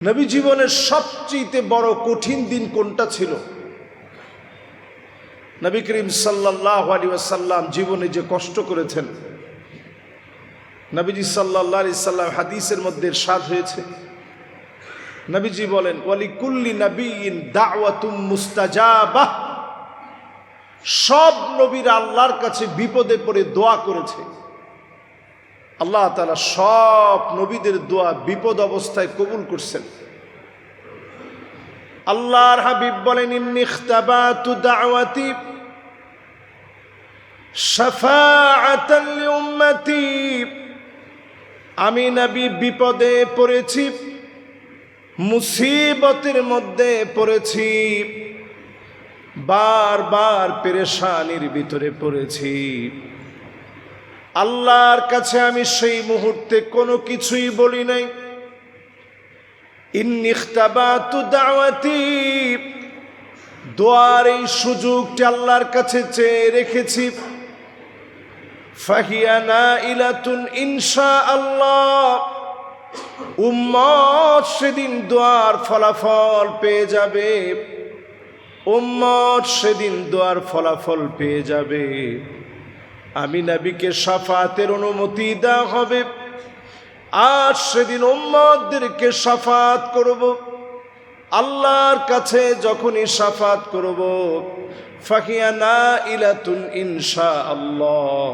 নবী জীবনের সবচেয়ে বড় কঠিন দিন কোনটা ছিল? নবী করিম সাল্লাল্লাহু আলাইহি ওয়াসাল্লাম জীবনে যে কষ্ট করেছেন, নবীজি সাল্লাল্লাহু আলাইহি সাল্লাম হাদিসের মধ্যে ইরশাদ হয়েছে, নবীজি বলেন, ওয়ালিকুল্লি নাবিয়্যিন দাওয়াতুম মুস্তাজাবাহ। সব নবীরা আল্লাহর কাছে বিপদে পড়ে দোয়া করেছে। আল্লাহ তাআলা সব নবীদের দোয়া বিপদ অবস্থায় কবুল করছেন। আল্লাহর হাবিব বলেন, ইন্নী ইখতাবাতু দাওয়াতি শাফাআতান লিউম্মতি। আমি নবী বিপদে পড়েছি, মুসিবতের মধ্যে পড়েছি, বারবার পেরেশানির ভিতরে পড়েছি। আল্লাহর কাছে আমি সেই মুহূর্তে কোনো কিছুই বলি নাই। ইন্নী ইখতাবাতু দাওয়াতি, দোয়ার এই সুযোগটি আল্লাহর কাছে চেয়ে রেখেছি। ফাহিয়া নাইলাতুন ইনশাআল্লাহ। উম্মত সেদিন দোয়ার ফলাফল পেয়ে যাবে, উম্মত সেদিন দোয়ার ফলাফল পেয়ে যাবে। আমি নবীকে শাফাতের অনুমতি দেওয়া হবে, আর সেদিন উম্মতদেরকে শাফাত করব। আল্লাহর কাছে যখনই শাফাত করব, ফাহিয়া নাইলাতুন ইনশাআল্লাহ।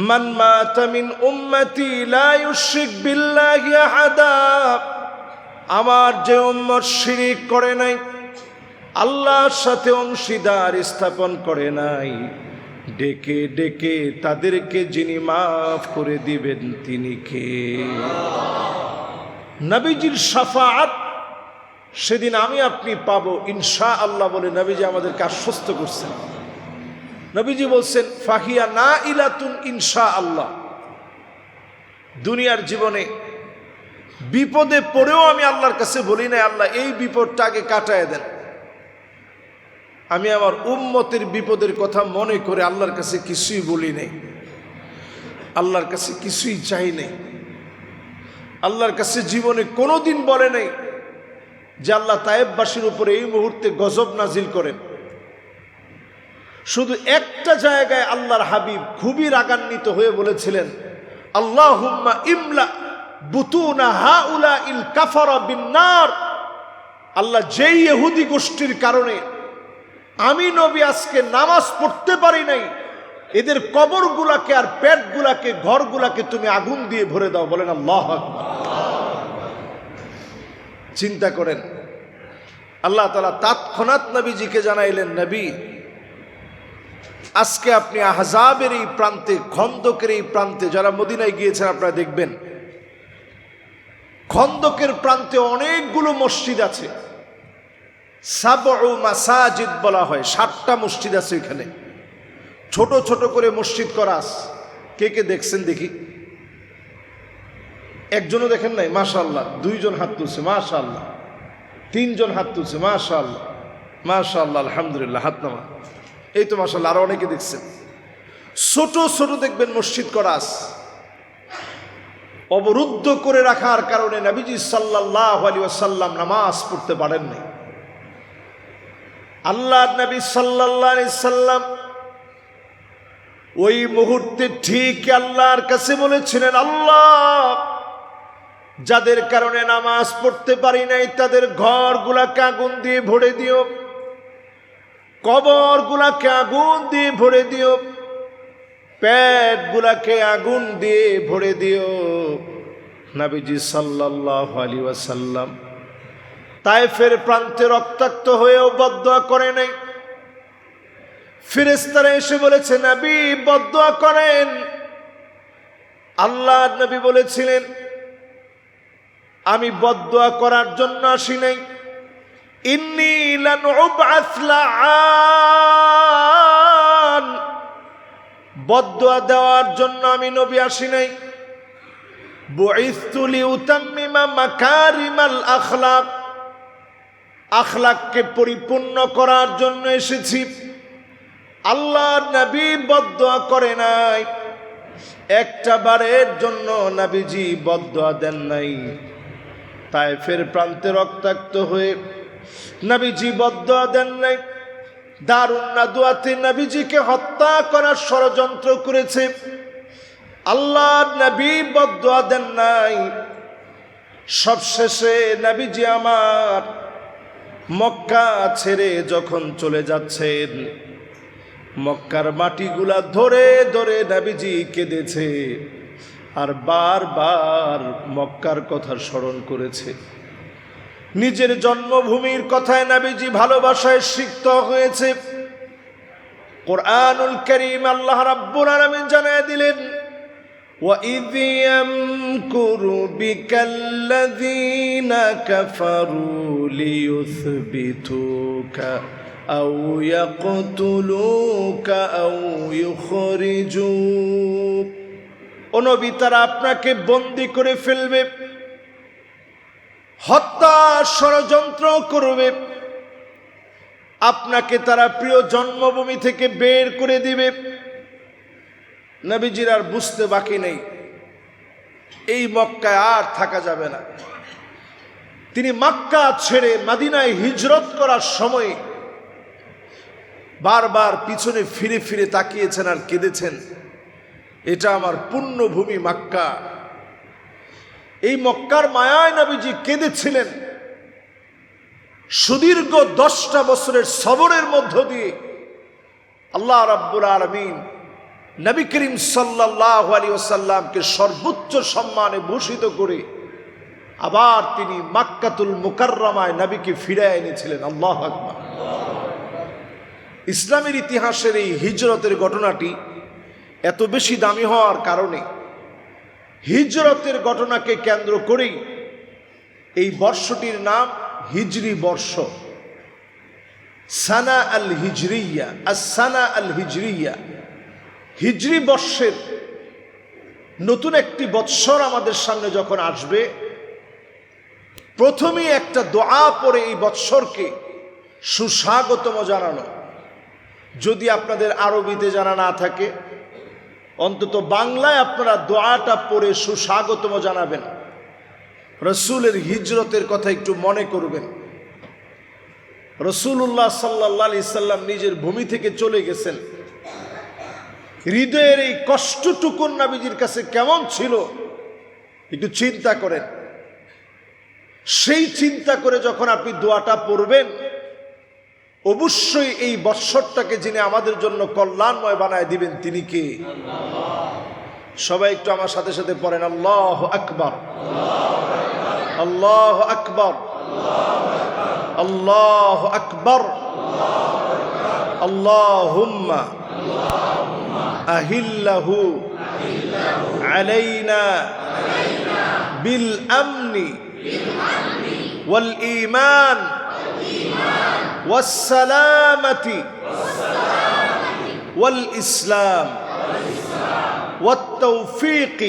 মান মাতা মিন উম্মতি লা ইউশরিক বিল্লাহি আহাদা। আমার যে উম্মত শিরিক করে নাই, আল্লাহর সাথে অংশীদার স্থাপন করে নাই, ডেকে ডেকে তাদেরকে যিনি মাফ করে দিবেন তিনি কে? নবীজির শাফাআত সেদিন আমি আপনি পাবো ইনশাআল্লাহ বলে নবীজি আমাদেরকে আশ্বস্ত করছেন। নবীজি বলছেন, ফাহিয়া নাইলাতুন ইনশাআল্লাহ। দুনিয়ার জীবনে বিপদে পড়েও আমি আল্লাহর কাছে বলি নাই, আল্লাহ এই বিপদটা আগে কাটায় দেন। আমি আমার উম্মতের বিপদের কথা মনে করে আল্লাহর কাছে কিছুই বলি নাই, আল্লাহর কাছে কিছুই চাই নাই। আল্লাহর কাছে জীবনে কোনোদিন বলে নাই যে আল্লাহ তায়েববাসীর উপরে এই মুহূর্তে গজব নাজিল করেন। শুধু একটা জায়গায় আল্লাহর হাবিব খুবই রাগান্বিত হয়ে বলেছিলেন, আল্লাহুম্মা ইমলা বুতুনা হাউলাইল কাফারা বিন্নার। আল্লাহ, যেই ইহুদি গোষ্ঠীর কারণে আমি নবী আজকে নামাজ পড়তে পারি নাই, এদের কবরগুলাকে আর পেটগুলাকে, ঘরগুলাকে তুমি আগুন দিয়ে ভরে দাও। বলেন আল্লাহু আকবার। চিন্তা করেন, আল্লাহ তাআলা তৎক্ষণাৎ নবীজিকে জানাইলেন, নবী আজকে আপনি আহজাবের এই প্রান্তে, খন্দকের এই প্রান্তে, যারা মদিনায় গিয়েছেন আপনারা দেখবেন, খন্দকের প্রান্তে অনেকগুলো মসজিদ আছে। সাবউ মাসাজিদ বলা হয়, 7টা মসজিদ আছে এখানে। ছোট ছোট করে মসজিদ করা আছে। কে কে দেখছেন দেখি? একজনও দেখেন নাই? মাশাআল্লাহ। 2 জন হাত তুলছে, মাশাআল্লাহ। 3 জন হাত তুলছে, মাশাআল্লাহ মাশাআল্লাহ, আলহামদুলিল্লাহ, হাত নামা। এই তো মাশাআল্লাহ, আরো অনেকে দেখছেন। ছোট ছোট দেখবেন মসজিদ করা আছে। অবরুদ্ধ করে রাখার কারণে নবীজি সাল্লাল্লাহু আলাইহি ওয়াসাল্লাম নামাজ পড়তে পারেন নাই। আল্লাহর নবী সাল্লাল্লাহু আলাইহি সাল্লাম ওই মুহূর্তে ঠিক আল্লাহর কাছে বলেছিলেন, আল্লাহ, যাদের কারণে নামাজ পড়তে পারি নাই তাদের ঘরগুলাকে আগুন দিয়ে ভরে দিও, কবরগুলাকে আগুন দিয়ে ভরে দিও, পেটগুলাকে আগুন দিয়ে ভরে দিও। নবীজি সাল্লাল্লাহু আলাইহি ওয়াসাল্লাম তায়েফের প্রান্তে রক্তাক্ত হয়েও বদদোয়া করে নাই। ফেরেশতারা এসে বলেছে, নবী বদদোয়া করেন। আল্লাহর নবী বলেছিলেন, আমি বদদোয়া করার জন্য আসি নাই। ইন্নী লানুবআস লাআন। বদদোয়া দেওয়ার জন্য আমি নবী আসি নাই। বুইসতু লিউতাম্মিমা মাকারিমাল আখলাক। আখলাককে পরিপূর্ণ করার জন্য এসেছি। আল্লাহর নবী বদদোয়া করে নাই, একটা বারের জন্য নবীজি বদদোয়া দেন নাই। তায়েফের প্রান্তে রক্তাক্ত হয়ে নবীজি বদদুয়া দেন নাই, দারুন নাদওয়াতে নবীজিকে হত্যা করার ষড়যন্ত্র করেছে। আল্লাহর নবী বদদুয়া দেন নাই। সবশেষে নবীজি আমার মক্কা ছেড়ে যখন চলে যাচ্ছেন, মক্কার মাটিগুলা ধরে ধরে নবীজি কেঁদেছে আর বারবার মক্কার কথা স্মরণ করেছে। নিজের জন্মভূমির কথায় নবীজি ভালোবাসায় সিক্ত হয়েছে। কুরআনুল কারীম আল্লাহ রাব্বুল আলামিন জানায় দিলেন, وَإِذْ يَمْكُرُ بِكَ الَّذِينَ كَفَرُوا لِيُثْبِتُوكَ أَوْ يَقْتُلُوكَ أَوْ يُخْرِجُوكَ। ও নবী, তারা আপনাকে বন্দী করে ফেলবে, হত্যা ষড়যন্ত্র করবে, আপনাকে তারা প্রিয় জন্মভূমি থেকে বের করে দিবে। নবীজির আর বুঝতে বাকি নেই, এই মক্কায় আর থাকা যাবে না। তিনি মক্কা ছেড়ে মদিনায় হিজরত করার সময় বারবার পিছনে ফিরে ফিরে তাকিয়েছেন আর কেঁদেছেন, এটা আমার পুণ্যভূমি মক্কা। এই মক্কার মায়ায় নবীজি কেঁদেছিলেন। সুদীর্ঘ 10টা বছরের সবরের মধ্য দিয়ে আল্লাহ রাব্বুল আলামিন নবী করিম সাল্লাল্লাহু আলাইহি ওয়াসাল্লামকে সর্বোচ্চ সম্মানে ভূষিত করে আবার তিনি মক্কাতুল মুকাররমায় নবীকে ফিরিয়ে এনেছিলেন। আল্লাহু আকবার। ইসলামের ইতিহাসের এই হিজরতের ঘটনাটি এত বেশি দামি হওয়ার কারণে হিজরতের ঘটনাকে কেন্দ্র করেই এই বর্ষটির নাম হিজরি বর্ষ, সানা আল হিজরিয়া। সানা আল হিজরিয়া, হিজরি বর্ষের নতুন একটি বৎসর আমাদের সামনে যখন আসবে, প্রথমেই একটা দোয়া পড়ে এই বৎসরকে সুস্বাগতম জানানো। যদি আপনাদের আরবিতে জানা না থাকে, অন্তত বাংলায় আপনারা দোয়াটা পড়ে সুস্বাগতম জানাবেন। রসুলের হিজরতের কথা একটু মনে করবেন। রসুল্লাহ সাল্লাল্লাহু আলাইহি সাল্লাম নিজের ভূমি থেকে চলে গেছেন। হৃদয়ের এই কষ্টটুকুন নবীজির কাছে কেমন ছিল একটু চিন্তা করেন। সেই চিন্তা করে যখন আপনি দোয়াটা পড়বেন, অবশ্যই এই বৎসরটাকে যিনি আমাদের জন্য কল্যাণময় বানায় দিবেন তিনি কে? সবাই একটু আমার সাথে সাথে পড়েন, আল্লাহু আকবার, আল্লাহু আকবার, আল্লাহু আকবার, আল্লাহুম্মা আহিল্লাহু আলাইনা বিল আমনি ওয়াল ঈমান والسلامة والإسلام والتوفيق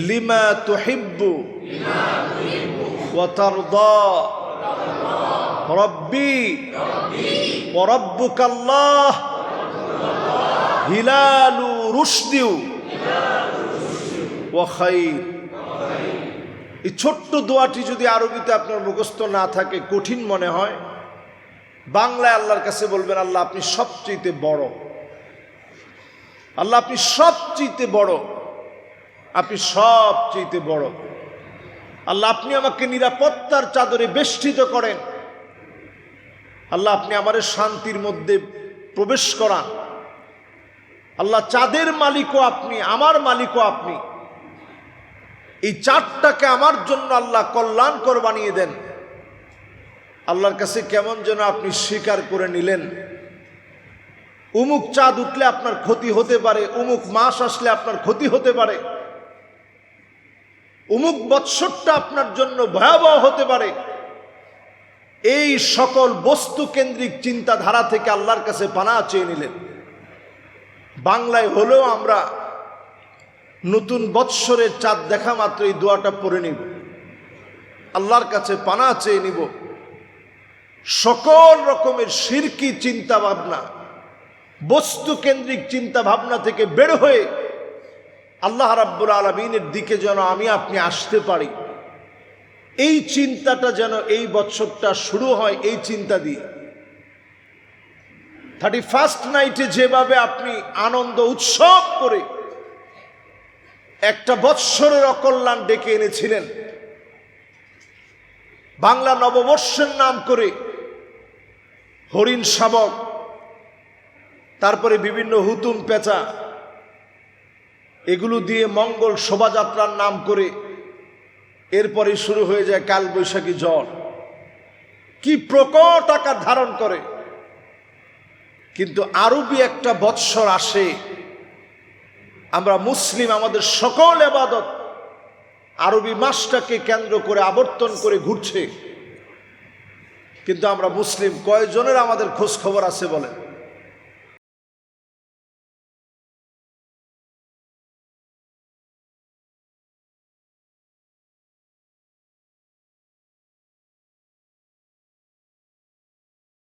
لما تحب وترضى ربي وربك الله هلال رشد وخير। এই ছোট্ট দোয়াটি যদি আরবিতে আপনার মুখস্থ না থাকে, কঠিন মনে হয়, বাংলায় আল্লাহর কাছে বলবেন, আল্লাহ আপনি সবচেয়ে বড়, আল্লাহ আপনি সবচেয়ে বড়, আপনি সবচেয়ে বড়। আল্লাহ আপনি আমাকে নিরাপত্তার চাদরে বেষ্টিত করেন। আল্লাহ আপনি আমার শান্তির মধ্যে প্রবেশ করান। আল্লাহ চাঁদের মালিকও আপনি, আমার মালিকও আপনি। এই চাঁদটাকে আমার জন্য আল্লাহ কল্যাণকর বানিয়ে দেন। আল্লাহর কাছে কেমন যেন আপনি স্বীকার করে নিলেন, উমুক চাঁদ উঠলে আপনার ক্ষতি হতে পারে, উমুক মাস আসলে আপনার ক্ষতি হতে পারে, উমুক বৎসরটা আপনার জন্য ভয়াবহ হতে পারে। এই সকল বস্তু কেন্দ্রিক চিন্তাধারা থেকে আল্লাহর কাছে পানাহ চেয়ে নিলেন। বাংলায় হলেও আমরা নতুন বৎসরের চাঁদ দেখা মাত্র এই দোয়াটা পড়ে নিব, আল্লাহর কাছে পানাহ চেয়ে নিব। সকল রকমের শিরকি চিন্তা ভাবনা, বস্তু কেন্দ্রিক চিন্তা ভাবনা থেকে বের হয়ে আল্লাহ রাব্বুল আলামিনের দিকে যেন আমি আপনি আসতে পারি, এই চিন্তাটা যেন এই বছরটা শুরু হয় এই চিন্তা দিয়ে। 31st নাইটে যেভাবে আপনি আনন্দ উৎসব করে একটা বৎসরের অকল্যাণ ডেকে এনেছিলেন, বাংলা নববর্ষের নাম করে হরিণ শাবক, তারপরে বিভিন্ন হুতুম পেঁচা, এগুলো দিয়ে মঙ্গল শোভাযাত্রার নাম করে এরপরে শুরু হয়ে যায় কালবৈশাখী ঝড়, কি প্রকট আকার ধারণ করে। কিন্তু আরবি একটা বৎসর আসে, আমরা মুসলিম, আমাদের সকল ইবাদত আরবি মাসটাকে কেন্দ্র করে আবর্তন করে ঘুরছে, কিন্তু আমরা মুসলিম কয়জনের আমাদের খোঁজ খবর আছে বলেন?